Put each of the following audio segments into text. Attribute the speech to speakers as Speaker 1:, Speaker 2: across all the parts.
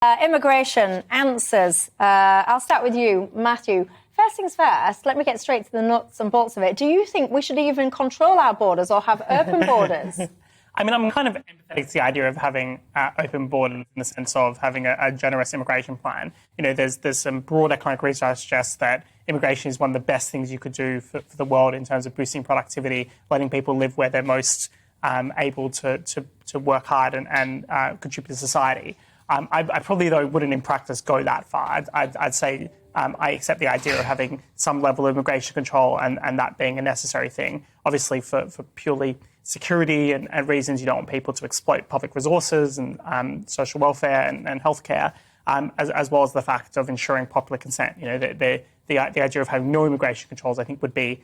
Speaker 1: Immigration answers. I'll start with you, Matthew. First things first, let me get straight to the nuts and bolts of it. Do you think we should even control our borders or have open borders?
Speaker 2: I mean, I'm kind of empathetic to the idea of having open borders in the sense of having a generous immigration plan. You know, there's some broad economic research that suggests that immigration is one of the best things you could do for the world in terms of boosting productivity, letting people live where they're most able to work hard and contribute to society. I probably, though, wouldn't in practice go that far. I'd say I accept the idea of having some level of immigration control and that being a necessary thing. Obviously, for purely security and reasons, you don't want people to exploit public resources and social welfare and healthcare, as well as the fact of ensuring popular consent. You know, the idea of having no immigration controls, I think, would be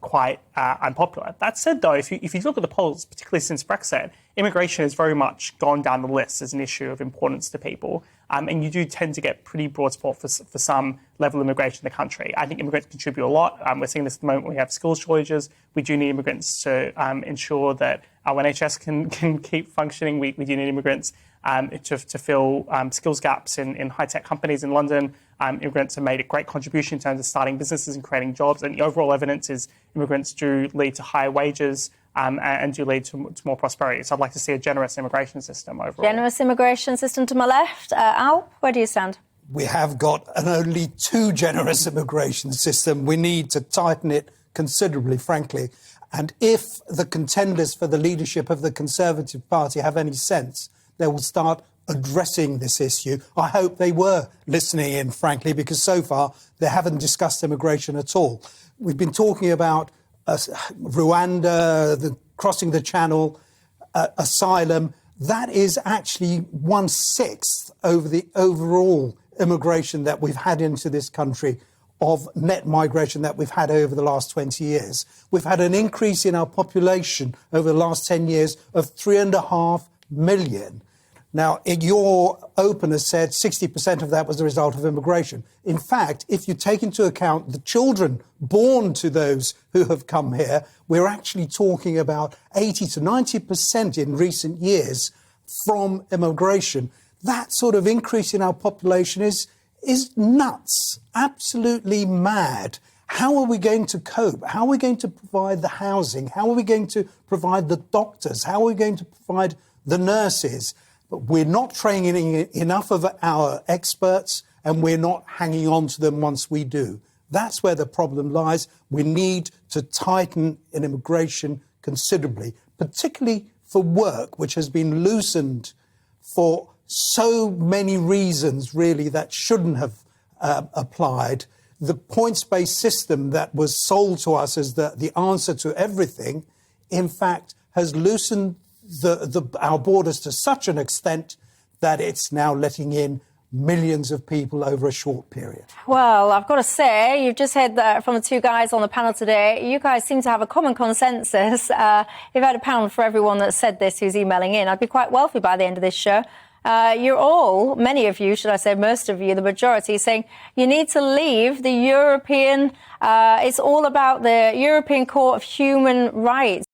Speaker 2: quite unpopular. That said, though, if you look at the polls, particularly since Brexit, immigration has very much gone down the list as an issue of importance to people. And you do tend to get pretty broad support for some level of immigration in the country. I think immigrants contribute a lot. We're seeing this at the moment when we have skills shortages. We do need immigrants to ensure that our NHS can keep functioning. We do need immigrants to fill skills gaps in high-tech companies in London. Immigrants have made a great contribution in terms of starting businesses and creating jobs. And the overall evidence is immigrants do lead to higher wages and do lead to more prosperity. So I'd like to see a generous immigration system overall.
Speaker 1: Generous immigration system to my left. Alp, where do you stand?
Speaker 3: We have got an only too generous immigration system. We need to tighten it considerably, frankly. And if the contenders for the leadership of the Conservative Party have any sense, they will start addressing this issue. I hope they were listening in, frankly, because so far they haven't discussed immigration at all. We've been talking about Rwanda, crossing the channel, asylum. That is actually 1/6 over the overall immigration that we've had into this country, of net migration that we've had over the last 20 years. We've had an increase in our population over the last 10 years of 3.5 million. Now, your opener said 60% of that was the result of immigration. In fact, if you take into account the children born to those who have come here, we're actually talking about 80 to 90% in recent years from immigration. That sort of increase in our population is nuts, absolutely mad. How are we going to cope? How are we going to provide the housing? How are we going to provide the doctors? How are we going to provide the nurses? But we're not training enough of our experts, and we're not hanging on to them once we do. That's where the problem lies. We need to tighten in immigration considerably, particularly for work, which has been loosened for so many reasons, really, that shouldn't have applied. The points-based system that was sold to us as the answer to everything, in fact, has loosened our borders to such an extent that it's now letting in millions of people over a short period.
Speaker 1: Well, I've got to say, you've just heard that from the two guys on the panel today. You guys seem to have a common consensus. If I had £1 for everyone that said this who's emailing in, I'd be quite wealthy by the end of this show. You're all, many of you, should I say most of you, the majority, saying you need to leave the European, it's all about the European Court of Human Rights.